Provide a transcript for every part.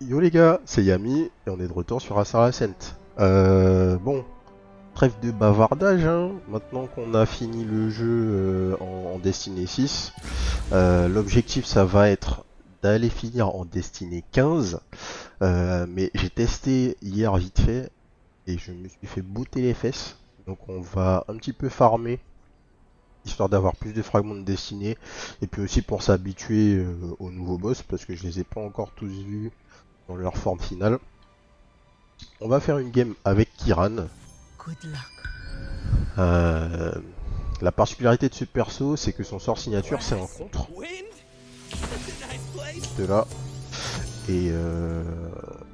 Yo les gars, c'est Yami et on est de retour sur Ascent Ascent. Bon, trêve de bavardage, hein. Maintenant qu'on a fini le jeu en Destiny 6, l'objectif ça va être d'aller finir en Destiny 15. Mais j'ai testé hier vite fait et je me suis fait botter les fesses. Donc on va un petit peu farmer, histoire d'avoir plus de fragments de Destiny. Et puis aussi pour s'habituer aux nouveaux boss, parce que je les ai pas encore tous vus dans leur forme finale. On va faire une game avec Kiran. Good luck. Euh, la particularité de ce perso, c'est que son sort signature, c'est un contre. De là. Et, euh,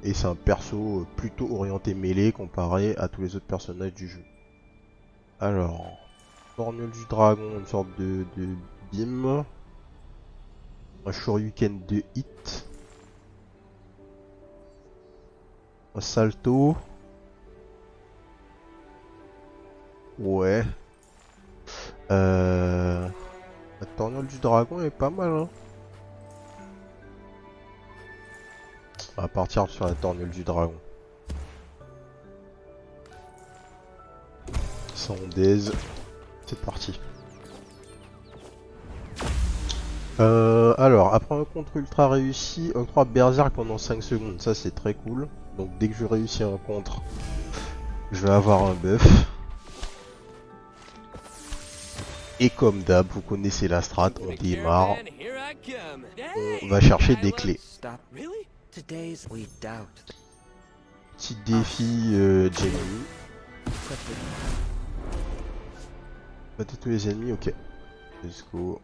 et c'est un perso plutôt orienté mêlée comparé à tous les autres personnages du jeu. Alors, Torgnole du dragon, une sorte de bim. Un Shoryuken de hit. Un salto. Ouais. La Torgnole du dragon est pas mal, hein. On va partir sur la Torgnole du dragon. Sans daise. C'est parti. Alors, après un contre ultra réussi, octroie Berserk pendant 5 secondes. Ça, c'est très cool. Donc, dès que je réussis un contre, je vais avoir un buff. Et comme d'hab, vous connaissez la strat, on démarre. On va chercher des clés. Petit défi Jamie. Battez tous les ennemis, ok. Let's go.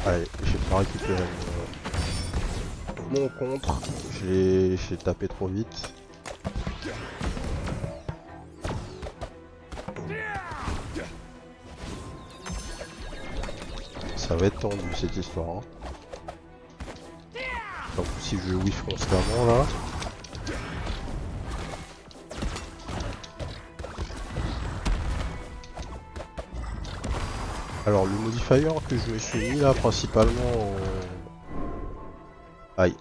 Allez, j'ai pas récupéré mon contre. J'ai tapé trop vite. Ça va être tendu cette histoire. Hein. En plus, si je whiff constamment là. Alors, le modifier que je me suis mis là principalement Aïe.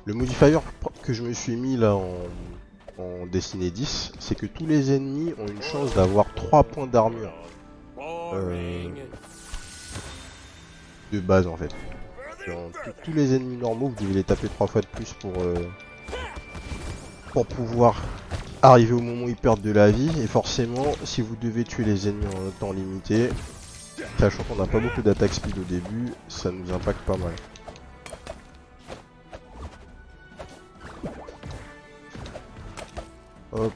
Le modifier que je me suis mis là en Destiny 10, c'est que tous les ennemis ont une chance d'avoir 3 points d'armure. De base en fait. Tous les ennemis normaux, vous devez les taper 3 fois de plus pour pouvoir arriver au moment où ils perdent de la vie. Et forcément, si vous devez tuer les ennemis en un temps limité, sachant qu'on n'a pas beaucoup d'attaque speed au début, ça nous impacte pas mal. Hop.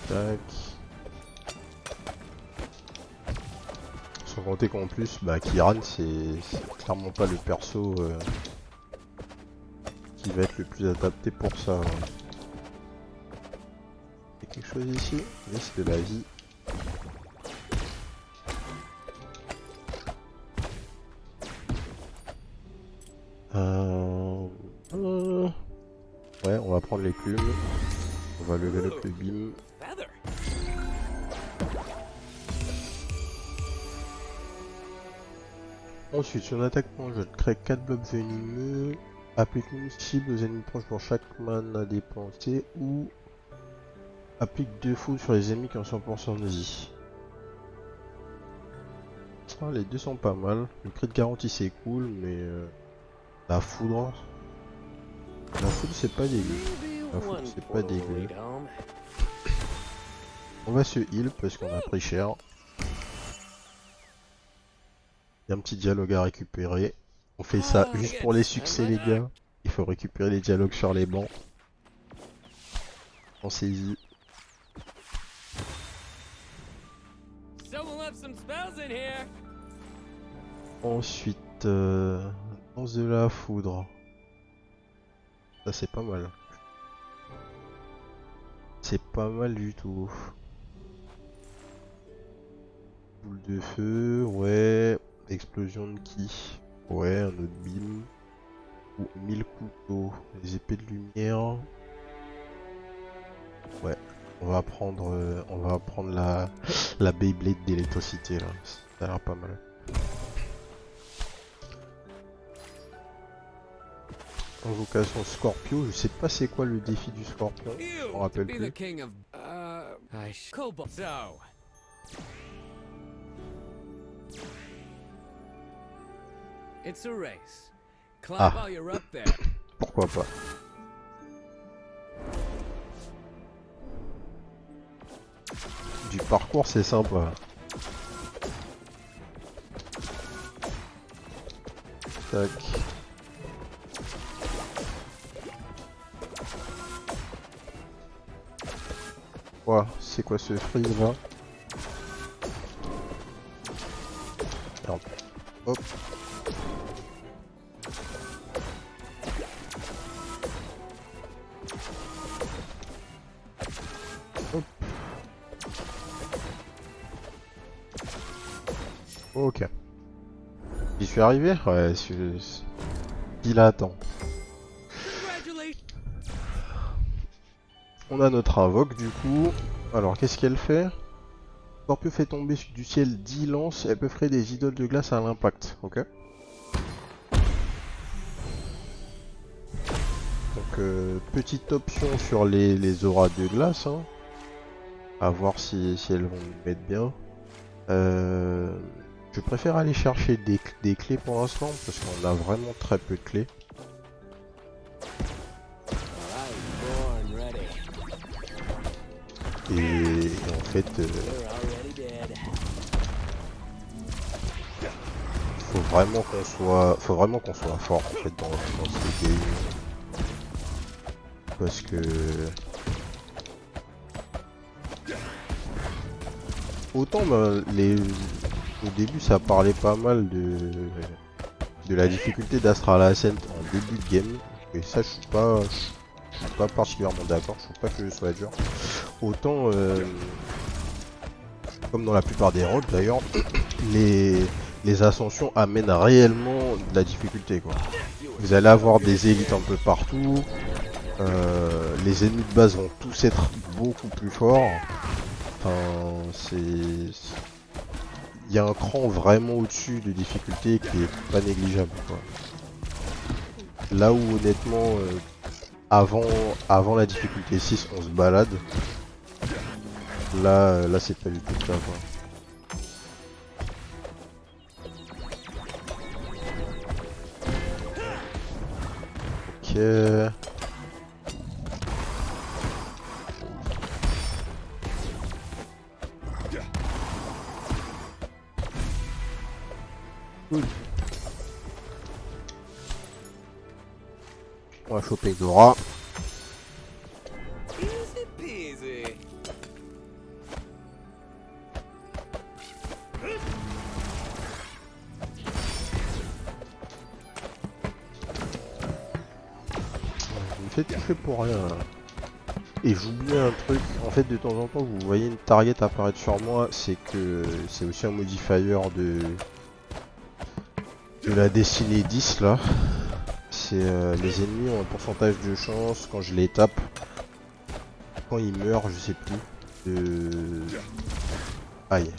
Tac. Sans compter qu'en plus, bah, Kiran c'est clairement pas le perso qui va être le plus adapté pour ça. Ouais. Il y a quelque chose ici? Laisse de la vie. Euh... Ouais, on va prendre les plumes. On va level up le bim. Ensuite, sur l'attaque je crée 4 blocs venimeux. Applique une cible aux ennemis proches pour chaque mana dépensé ou applique 2 foules sur les ennemis qui ont 100% de vie. Ah, les deux sont pas mal. Le crit de garantie c'est cool, mais la foudre. La foudre c'est pas dégueu. La foudre c'est pas dégueu. On va se heal parce qu'on a pris cher. Il y a un petit dialogue à récupérer. On fait ça juste pour les succès les gars. Il faut récupérer les dialogues sur les bancs. On saisit. Ensuite, danse de la foudre. Ça c'est pas mal. c'est pas mal du tout. Boule de feu, ouais. Explosion de qui? Ouais, un autre bim. Ou 1000 couteaux. Les épées de lumière. Ouais. On va prendre la Beyblade d'électricité là. Ça a l'air pas mal. Invocation Scorpio, je sais pas c'est quoi le défi du Scorpion, je m'en rappelle plus. Ah, pourquoi pas. Du parcours c'est sympa. Tac. Ouah, c'est quoi ce freeze là? Merde. Hop. Hop. Ok. J'y suis arrivé? Ouais, il attend. On a notre invoque du coup. Alors qu'est-ce qu'elle fait? Scorpio fait tomber du ciel 10 lances, elle peut créer des idoles de glace à l'impact. Ok. Donc petite option sur les auras de glace. Hein. À voir si elles vont nous mettre bien. Je préfère aller chercher des clés pour l'instant parce qu'on a vraiment très peu de clés. Et en fait, faut vraiment qu'on soit fort en fait dans ce game parce que autant au début ça parlait pas mal de la difficulté d'Astral Ascent en début de game et ça je suis pas particulièrement d'accord, je trouve pas que ce soit dur. Autant comme dans la plupart des rôles d'ailleurs, les ascensions amènent réellement de la difficulté quoi. Vous allez avoir des élites un peu partout, les ennemis de base vont tous être beaucoup plus forts. Enfin, il y a un cran vraiment au-dessus de difficulté qui est pas négligeable quoi. Là où honnêtement avant la difficulté 6 on se balade. Là c'est pas du tout le cas quoi. Ok. Cool. On va choper Dora. Fait tout fait pour rien. Et j'oublie un truc, en fait de temps en temps vous voyez une target apparaître sur moi, c'est que c'est aussi un modifier de la destinée 10 là. C'est les ennemis ont un pourcentage de chance quand je les tape, quand ils meurent je sais plus, aïe,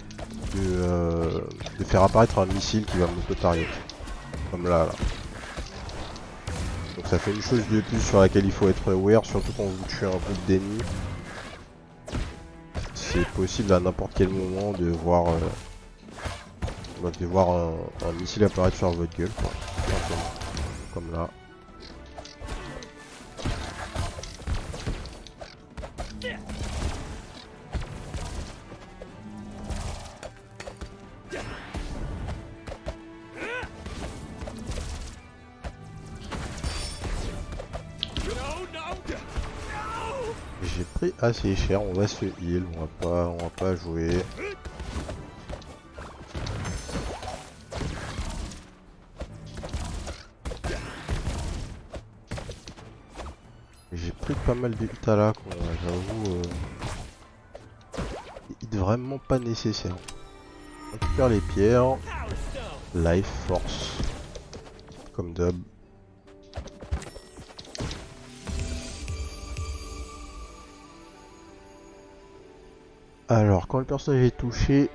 de faire apparaître un missile qui va m'auto-target. Comme là. Donc ça fait une chose de plus sur laquelle il faut être aware, surtout quand vous tuez un groupe d'ennemis. C'est possible à n'importe quel moment de voir, un missile apparaître sur votre gueule, quoi. Comme là. J'ai pris assez cher, on va se heal, on va pas jouer. J'ai pris pas pas mal de hits à la con, là, j'avoue. Hit vraiment pas nécessaire. On récupère les pierres. Life Force. Comme d'hab. Alors, quand le personnage est touché,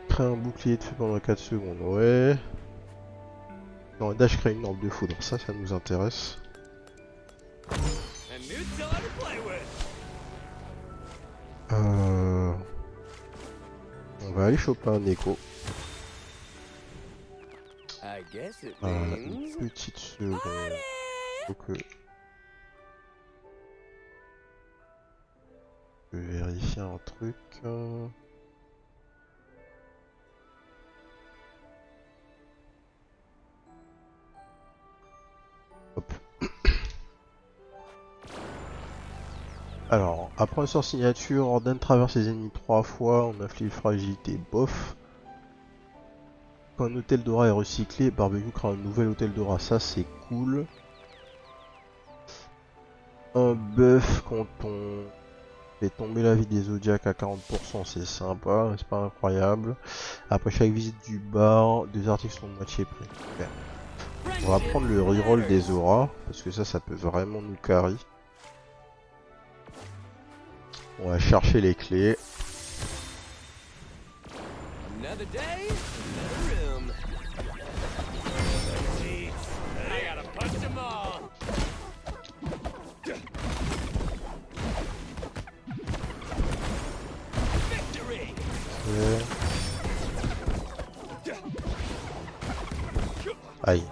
crée un bouclier de feu pendant 4 secondes. Ouais. Dans le dash, crée une orbe de foudre. Ça nous intéresse. On va aller choper un écho. Une petite seconde. Faut que je vérifie un truc. Hop. Alors, après un sort signature, ordonne traverse les ennemis 3 fois, on inflige fragilité, bof. Quand un hôtel d'aura est recyclé, Barbecue crée un nouvel hôtel d'aura, ça c'est cool. Un buff quand on fait tomber la vie des Zodiacs à 40%, c'est sympa, c'est pas incroyable. Après chaque visite du bar, 2 articles sont de moitié prix. Okay. On va prendre le reroll des auras, parce que ça peut vraiment nous carry. On va chercher les clés. Aïe.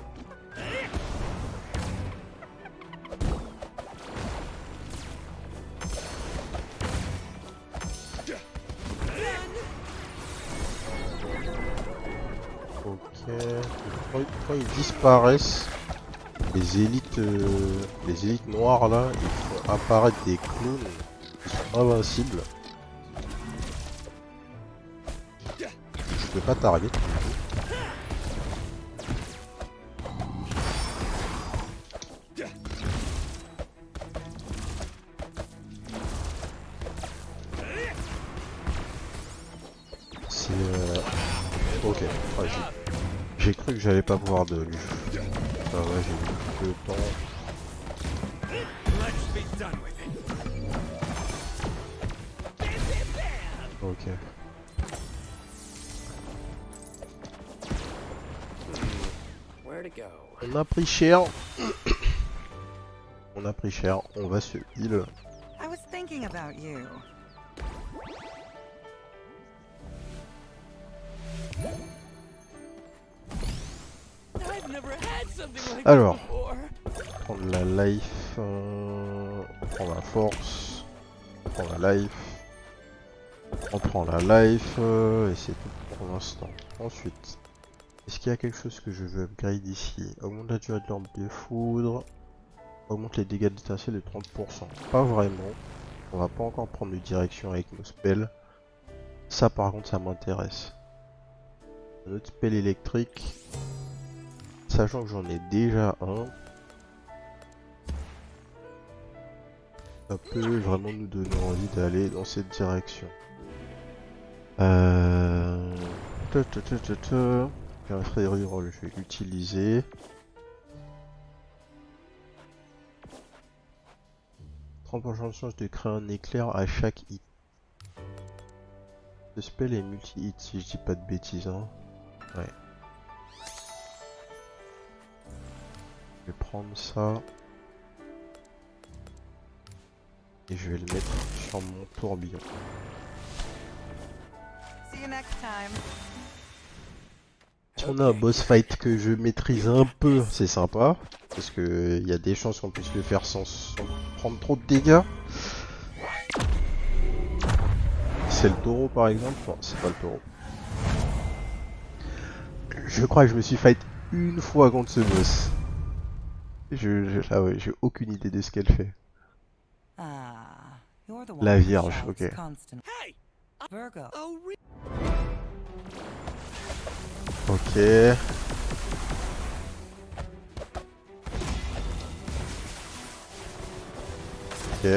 Quand ils disparaissent, les élites noires là, ils font apparaître des clowns qui sont invincibles. Je peux pas target. C'est ok. Ouais, j'ai cru que j'allais pas pouvoir de lui. Ah ouais, j'ai eu le temps. Ok. On a pris cher. On a pris cher. On va se heal. I was thinking about you. Alors, prendre la life, on prend la force, on prend la life, on prend la life, et c'est tout pour l'instant. Ensuite, est-ce qu'il y a quelque chose que je veux upgrade ici? Augmente la durée de l'orbe de foudre, augmente les dégâts d'étincelle de 30%. Pas vraiment, on va pas encore prendre de direction avec nos spells. Ça par contre ça m'intéresse. Un autre spell électrique. Sachant que j'en ai déjà un, ça peut vraiment nous donner envie d'aller dans cette direction. J'ai un free reroll, je vais l'utiliser. « 30% de chance de créer un éclair à chaque hit. » Ce spell est multi-hit si je dis pas de bêtises. Hein. Ouais. Je vais prendre ça et je vais le mettre sur mon tourbillon. See you next time. Si on a un boss fight que je maîtrise un peu, c'est sympa parce que il y a des chances qu'on puisse le faire sans prendre trop de dégâts. C'est le taureau par exemple? Non, c'est pas le taureau. Je crois que je me suis fight une fois contre ce boss. Ah ouais, j'ai aucune idée de ce qu'elle fait. La Vierge, ok. Ok. Ok.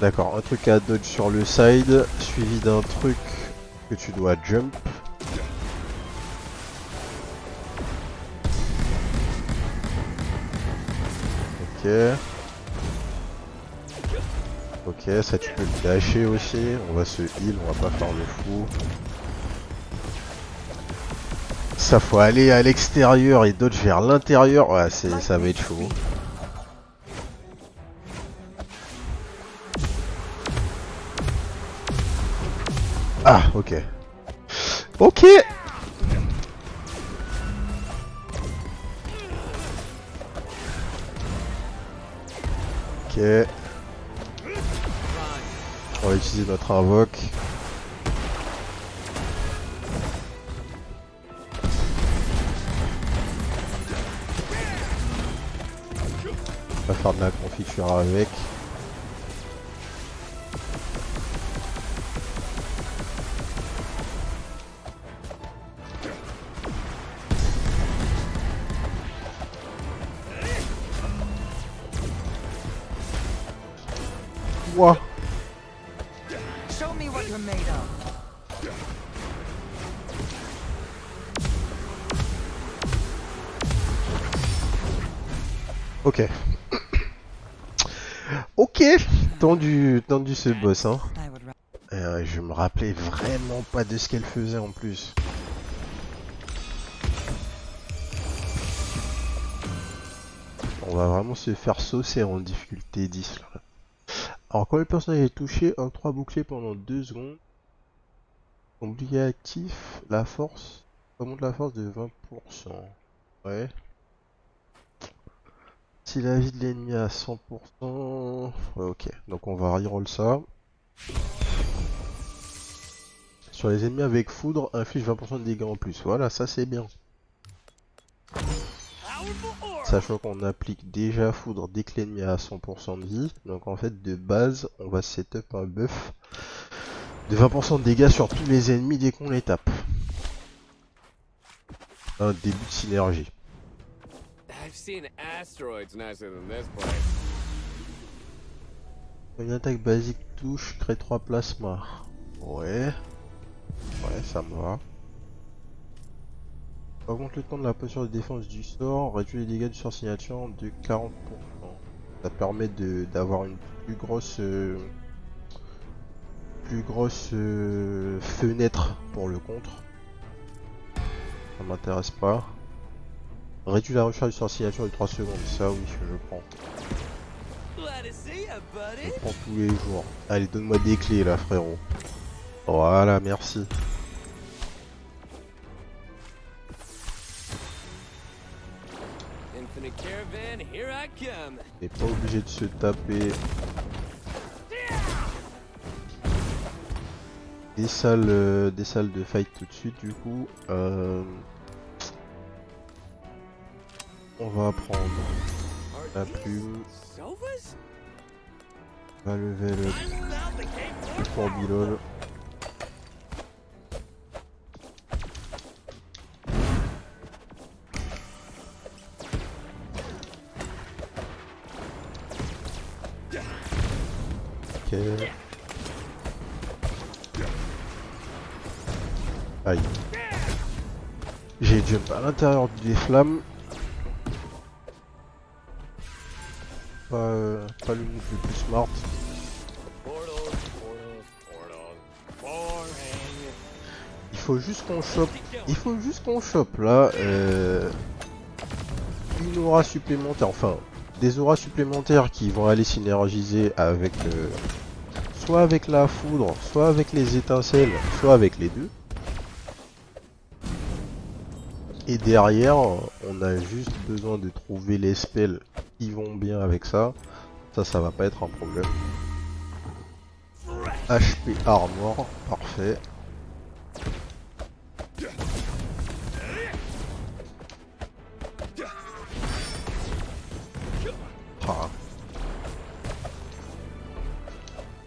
D'accord, un truc à dodge sur le side, suivi d'un truc que tu dois jump. Ok. Ok, ça tu peux le dasher aussi. On va se heal, on va pas faire le fou. Ça faut aller à l'extérieur et dodge vers l'intérieur. Ouais, ça va être chaud. Ah, ok. Ok. Ok. On va utiliser notre invoque. On va faire de la confiture avec. Ouah. Show me what you're made of. Ok. Ok. Tendu ce boss, hein. I would Je me rappelais vraiment pas de ce qu'elle faisait en plus. On va vraiment se faire saucer en difficulté 10 là. Alors quand le personnage est touché, octroie bouclier pendant 2 secondes. Bouclier actif, la force. Augmente la force de 20%. Ouais. Si la vie de l'ennemi est à 100%. Ouais, ok. Donc on va reroll ça. Sur les ennemis avec foudre, inflige 20% de dégâts en plus. Voilà, ça c'est bien. Sachant qu'on applique déjà foudre dès que l'ennemi a 100% de vie. Donc en fait de base on va setup un buff de 20% de dégâts sur tous les ennemis dès qu'on les tape. Un début de synergie. Une attaque basique touche, crée 3 plasmas. Ouais. Ouais, ça me va. Augmente le temps de la posture de défense du sort, réduit les dégâts du sort signature de 40%. Ça permet d'avoir une plus grosse fenêtre pour le contre. Ça m'intéresse pas. Réduit la recharge du sort signature de 3 secondes. Ça oui, je prends. Je prends tous les jours. Allez, donne-moi des clés là, frérot. Voilà, merci. On n'est pas obligé de se taper des salles de fight tout de suite du coup. On va prendre la plume. On va level up pour Bilol. Ok. Aïe. J'ai jump à l'intérieur des flammes. Pas le move le plus smart. Il faut juste qu'on chope. Il faut juste qu'on chope là. Une aura supplémentaire. Enfin, des auras supplémentaires qui vont aller synergiser avec soit avec la foudre, soit avec les étincelles, soit avec les deux. Et derrière, on a juste besoin de trouver les spells qui vont bien avec ça. Ça va pas être un problème. HP Armor, parfait. Ah.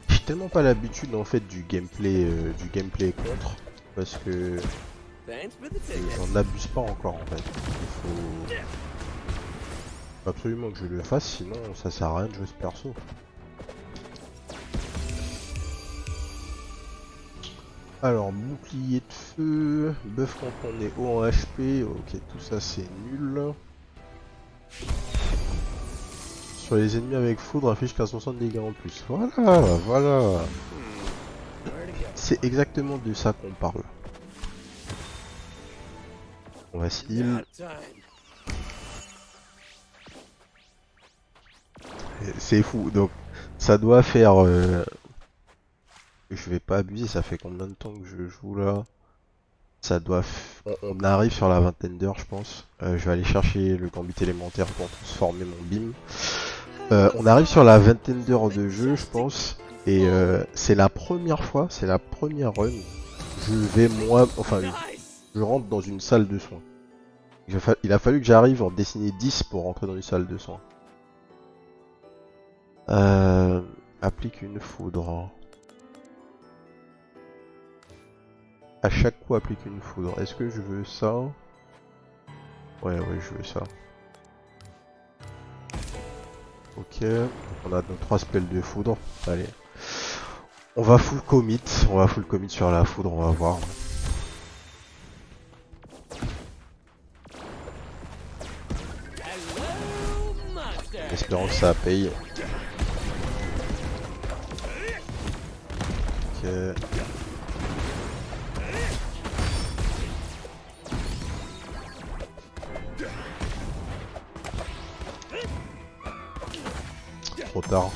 J'ai tellement pas l'habitude en fait du gameplay contre parce que j'en abuse pas encore en fait. Absolument que je le fasse, sinon ça sert à rien de jouer ce perso. Alors, bouclier de feu, buff quand on est haut en HP, ok, tout ça c'est nul. Sur les ennemis avec foudre, affiche 15% de dégâts en plus. Voilà, voilà. C'est exactement de ça qu'on parle. On va heal. C'est fou, donc ça doit faire... Je vais pas abuser, ça fait combien de temps que je joue là? Ça doit... On arrive sur la vingtaine d'heures je pense. Je vais aller chercher le gambit élémentaire pour transformer mon bim. On arrive sur la vingtaine d'heures de jeu je pense. Et c'est la première fois, c'est la première run. Je vais moi... Enfin, je rentre dans une salle de soins. Il a fallu que j'arrive en dessiner 10 pour rentrer dans une salle de soins. Applique une foudre. À chaque coup applique une foudre. Est-ce que je veux ça? Ouais, je veux ça. Ok, on a nos 3 spells de foudre. Allez. On va full commit. On va full commit sur la foudre, on va voir. Espérons que ça paye. Ok. Trop tard.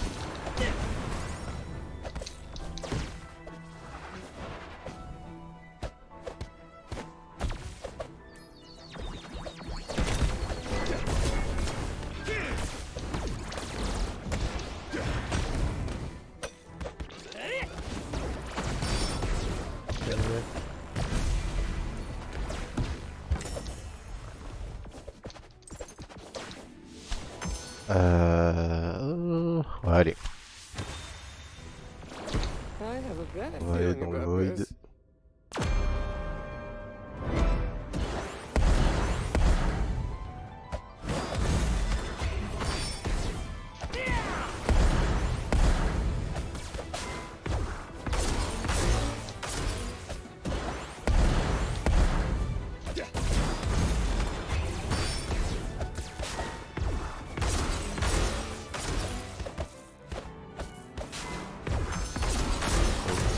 Allez. On va aller dans le void.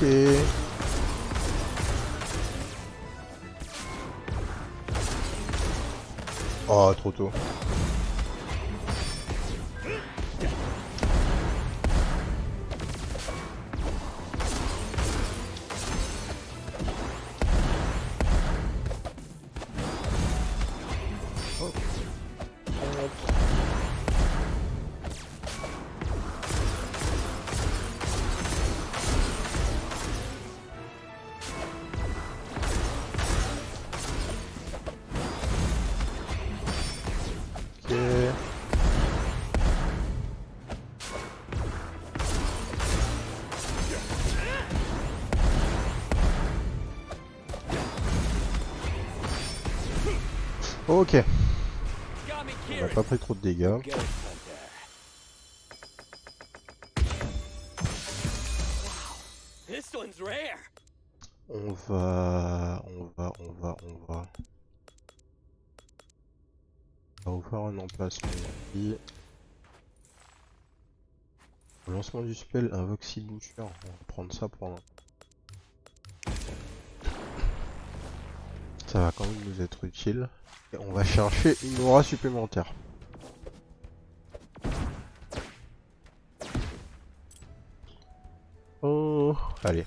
Ok. Oh, trop tôt. Ok. On n'a pas pris trop de dégâts. On va vous faire un emplacement ici. Au lancement du spell, invoque 6 bouchures. On va prendre ça pour l'instant. Ça va quand même nous être utile. Et on va chercher une aura supplémentaire. Oh, allez.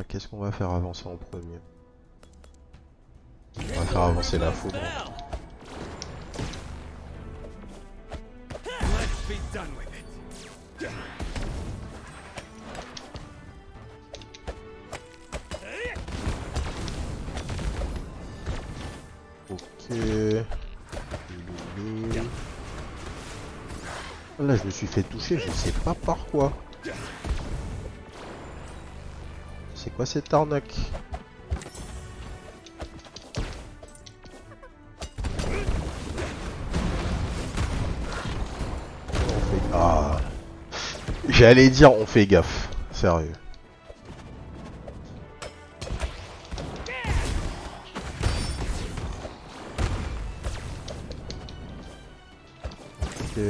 Qu'est-ce qu'on va faire avancer en premier? On va faire avancer la foudre. Ok. Là, je me suis fait toucher, je sais pas par quoi. C'est quoi cette arnaque? J'allais dire on fait gaffe. Sérieux. Ok.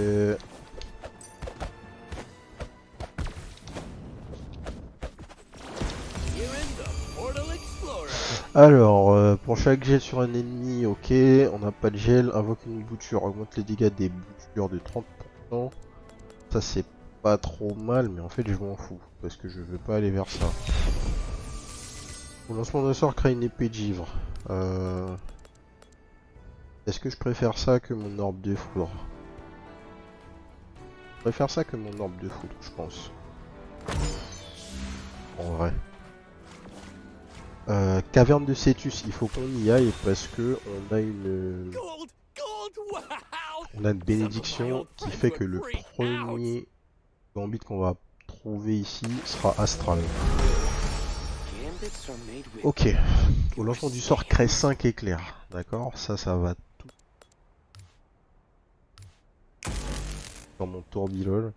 Alors, pour chaque gel sur un ennemi, ok, on n'a pas de gel, invoque une bouture, augmente les dégâts des boutures de 30%. Ça c'est pas trop mal, mais en fait je m'en fous, parce que je veux pas aller vers ça. Au lancement d'un sort, crée une épée de givre. Est-ce que je préfère ça que mon orbe de foudre? Je préfère ça que mon orbe de foudre, je pense. En vrai. Caverne de Cétus, il faut qu'on y aille parce que on a une bénédiction qui fait que le premier gambit qu'on va trouver ici sera astral. Ok, au lancement du sort crée 5 éclairs, d'accord, ça va tout dans mon tourbilol.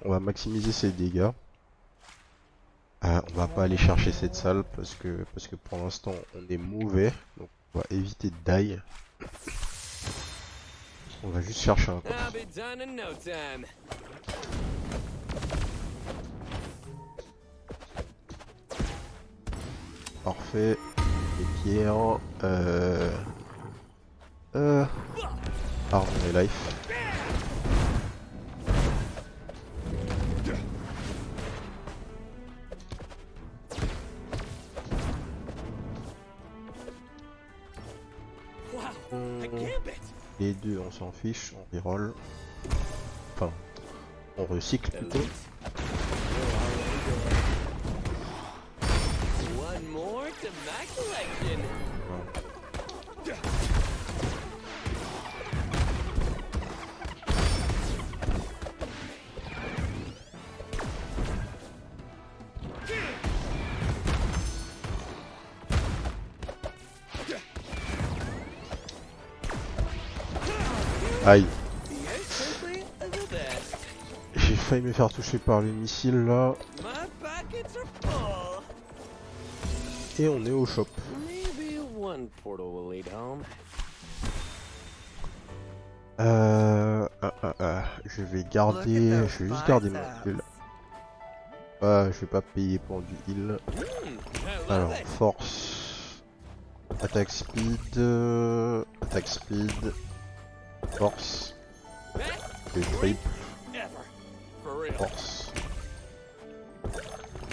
On va maximiser ses dégâts. On va pas aller chercher cette salle parce que pour l'instant on est mauvais, donc on va éviter de die. On va juste chercher un coffre. Parfait. Les pierres. Armor et life. Les deux on s'en fiche, on reroll. Enfin, on recycle plutôt. Aïe. J'ai failli me faire toucher par le missile là. Et on est au shop. Je vais garder. Je vais juste garder mon heal. Je vais pas payer pour du heal. Alors, force. Attaque speed. Attaque speed. Force. Et triple. Force.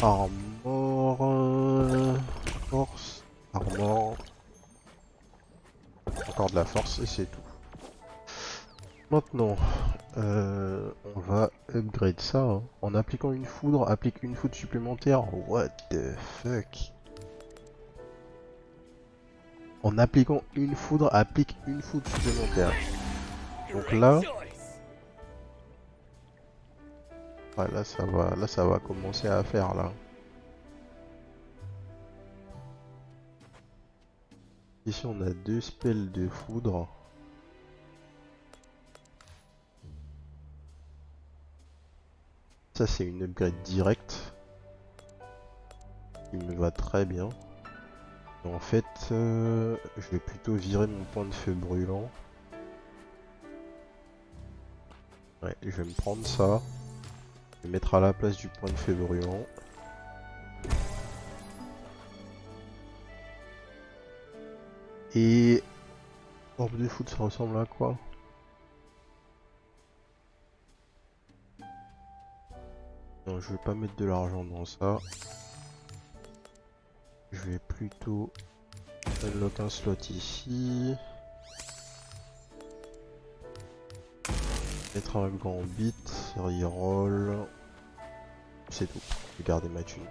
Armor. Force. Armor. Encore de la force et c'est tout. Maintenant, on va upgrade ça. Hein. En appliquant une foudre, applique une foudre supplémentaire. What the fuck? En appliquant une foudre, applique une foudre supplémentaire. Donc là, ouais, là ça va commencer à faire là. Ici on a deux spells de foudre. Ça c'est une upgrade directe. Il me va très bien. Et en fait, je vais plutôt virer mon point de feu brûlant. Ouais, je vais me prendre ça. Je vais mettre à la place du point de feu brûlant. Et... orbe de foudre, ça ressemble à quoi? Non, je vais pas mettre de l'argent dans ça. Je vais plutôt unlock un slot ici. Mettre un gambit, reroll. C'est tout. Je vais garder ma thune.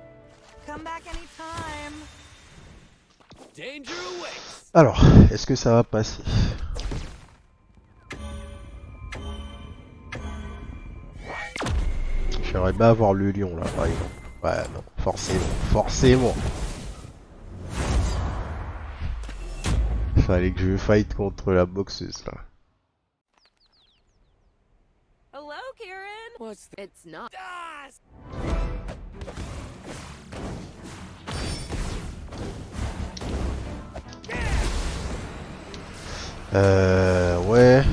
Alors, est-ce que ça va passer? J'aimerais bien avoir le lion là par exemple. Ouais non, forcément, forcément. Fallait que je fight contre la boxeuse là. Hello, Kieran. What's it's not. Ouais.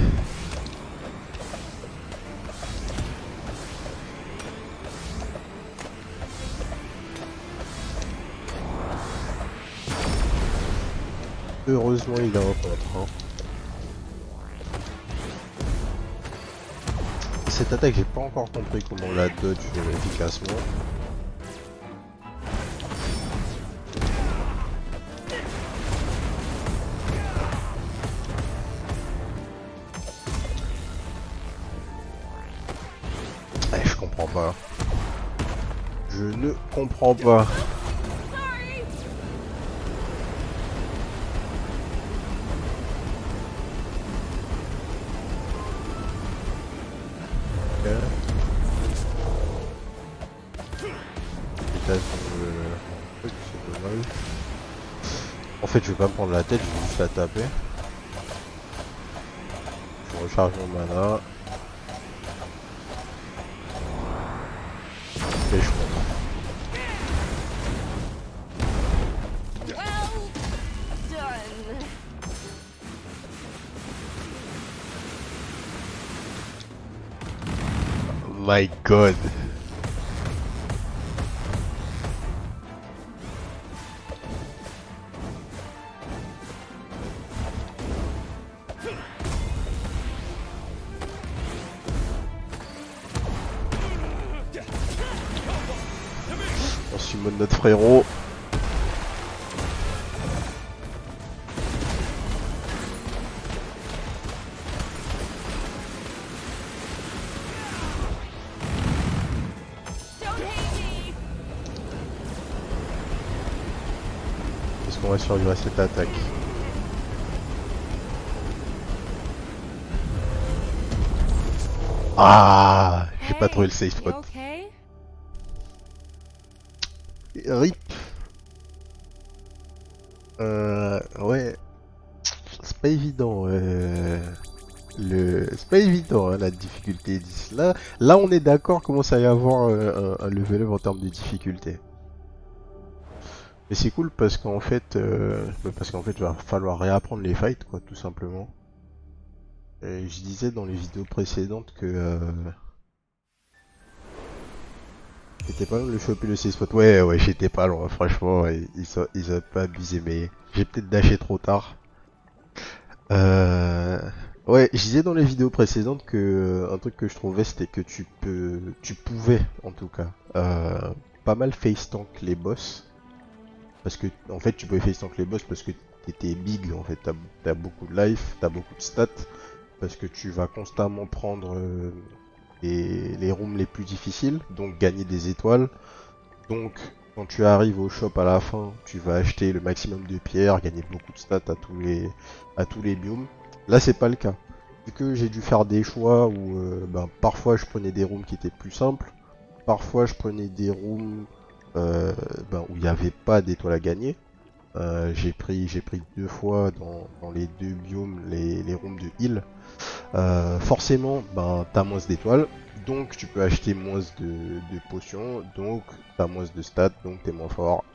Heureusement, il est en contre. Hein. Cette attaque, j'ai pas encore compris comment on la dodge efficacement. Je comprends pas. Je ne comprends pas. C'est dommage. En fait, je vais pas me prendre la tête, je vais juste la taper. Je recharge mon mana. Et je comprends. Well done. My God. On summon notre frérot. Est-ce qu'on va survivre à cette attaque? Ah, j'ai pas trouvé le safe spot. Okay? RIP. Ouais. C'est pas évident. C'est pas évident hein, la difficulté 10. Là, on est d'accord, commence à y avoir un level up en termes de difficulté. Mais c'est cool parce qu'en fait, il va falloir réapprendre les fights, quoi, tout simplement. Et je disais dans les vidéos précédentes que j'étais pas loin de le choper le safe spot. Ouais, j'étais pas loin, franchement, ils ont pas abusé, mais j'ai peut-être dashé trop tard. Ouais, je disais dans les vidéos précédentes que un truc que je trouvais c'était que tu pouvais en tout cas pas mal face tank les boss parce que en fait tu pouvais face tank les boss parce que t'étais big en fait, t'as beaucoup de life, t'as beaucoup de stats parce que tu vas constamment prendre les rooms les plus difficiles, donc gagner des étoiles, donc quand tu arrives au shop à la fin, tu vas acheter le maximum de pierres, gagner beaucoup de stats à tous les biomes. Là, c'est pas le cas. Vu que j'ai dû faire des choix où parfois je prenais des rooms qui étaient plus simples, parfois je prenais des rooms où il n'y avait pas d'étoiles à gagner. J'ai pris 2 fois dans les 2 biomes les rooms de heal. Forcément, t'as moins d'étoiles, donc tu peux acheter moins de potions, donc t'as moins de stats, donc t'es moins fort.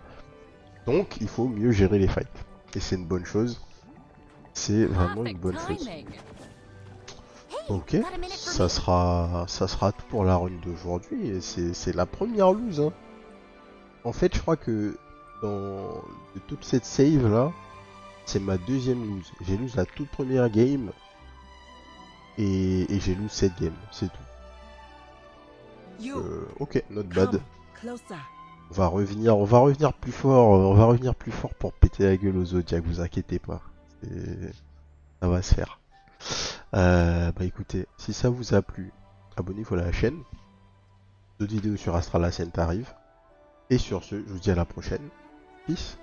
Donc il faut mieux gérer les fights. Et c'est une bonne chose. C'est vraiment une bonne chose. Ok, ça sera tout pour la run d'aujourd'hui. Et c'est la première lose. Hein. En fait, je crois que de toute cette save là, c'est ma deuxième lose. J'ai lose la toute première game. Et j'ai lose cette game, c'est tout. Ok, not bad. On va revenir plus fort, pour péter la gueule aux Zodiac, vous inquiétez pas. Ça va se faire. Écoutez, si ça vous a plu, abonnez-vous à la chaîne. D'autres vidéos sur Astral Ascent arrivent. Et sur ce, je vous dis à la prochaine. Peace.